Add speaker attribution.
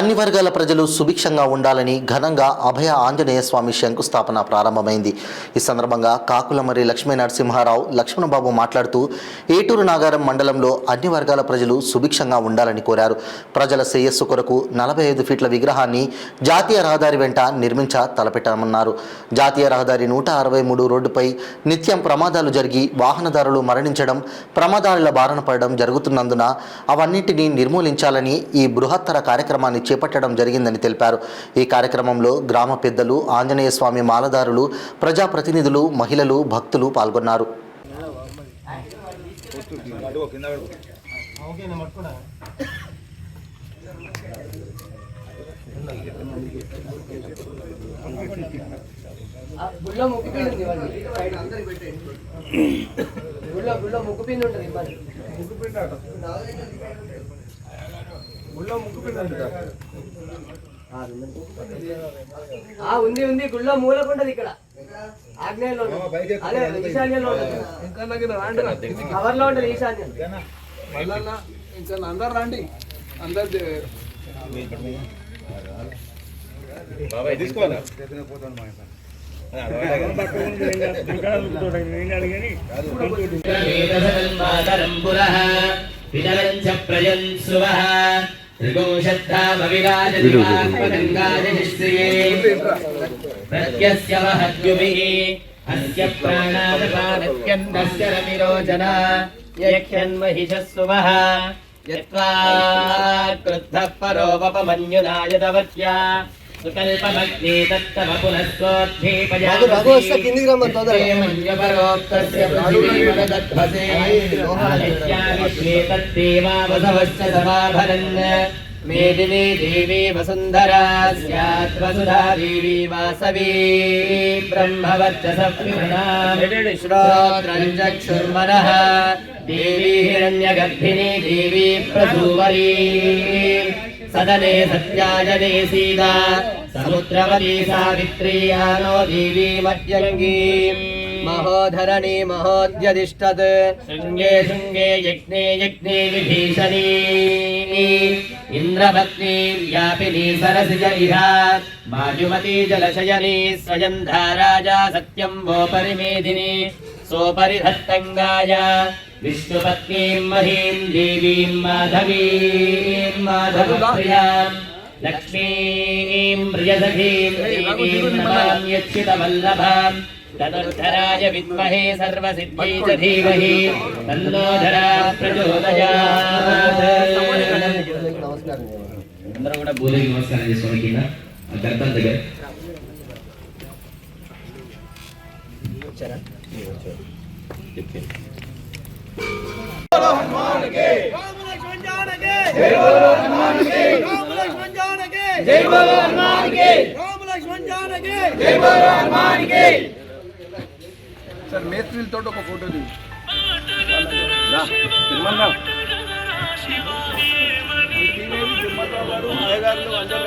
Speaker 1: అన్ని వర్గాల ప్రజలు సుభిక్షంగా ఉండాలని ఘనంగా అభయ ఆంజనేయ స్వామి శంకుస్థాపన ప్రారంభమైంది. ఈ సందర్భంగా కాకులమర్రి లక్ష్మీ నరసింహారావు లక్ష్మణబాబు మాట్లాడుతూ ఏటూరు నాగారం మండలంలో అన్ని వర్గాల ప్రజలు సుభిక్షంగా ఉండాలని కోరారు. ప్రజల శ్రేయస్సు కొరకు 45 ఫీట్ల విగ్రహాన్ని జాతీయ రహదారి వెంట నిర్మించ తలపెట్టామన్నారు. జాతీయ రహదారి 163 రోడ్డుపై నిత్యం ప్రమాదాలు జరిగి వాహనదారులు మరణించడం, ప్రమాదాల బారిన పడడం జరుగుతున్నందున అవన్నింటినీ నిర్మూలించాలని ఈ బృహత్తర కార్యక్రమాన్ని చేపట్టడం జరిగిందని తెలిపారు. ఈ కార్యక్రమంలో గ్రామ పెద్దలు, ఆంజనేయ స్వామి మాలదారులు, ప్రజాప్రతినిధులు, మహిళలు, భక్తులు పాల్గొన్నారు.
Speaker 2: ఉంది ఉంది గుళ్ళో మూలకుంటది ఇక్కడ ఆగ్నేయంలో అదే ఈశాన్యంలో కవర్లో ఉంటది ఈశాన్యం.
Speaker 3: ఇంకా అందరు రండి, అందరు తీసుకోవాలి.
Speaker 2: मेदिनी देवी वसुंधरा स्यात् वसुधा देवी वासवी ब्रह्मवर्चसविहृणाम् श्रोत्रं चक्षुर्मनः देवी हिरण्यगर्भिणी देवी प्रसूवरी सदने सत्याजने सीता समुद्रवती सावित्री आनो देवी मध्यङ्गी महोधरणी महोद्यदिष्टत् शृङ्गे शृङ्गे यज्ञे यज्ञे विभीषणी इन्द्रपत्नी व्यापिनी सरसिज इहा वायुमती जलशयनी स्वयं धाराजा सत्यं वो परिमेधिनी सोपरिधत्तङ्गाय विष्णुपत्नीं महीं देवीं माधवीं माधवप्रियां लक्ष्मीं प्रियसखीं देवीं नमाम्यच्युतवल्लभां तदुद्धराय विद्महे सर्वसिद्धिं च धीमहि तन्नो धरा प्रचोदयात्. అందరూ కూడా భూదేవికి నమస్కారం చేసుకోండి. కింద గర్భం దగ్గర వచ్చారా?
Speaker 3: సార్ మేస్త్రీలతో ఒక ఫోటో దిగు. అయ్యగారులు అందరూ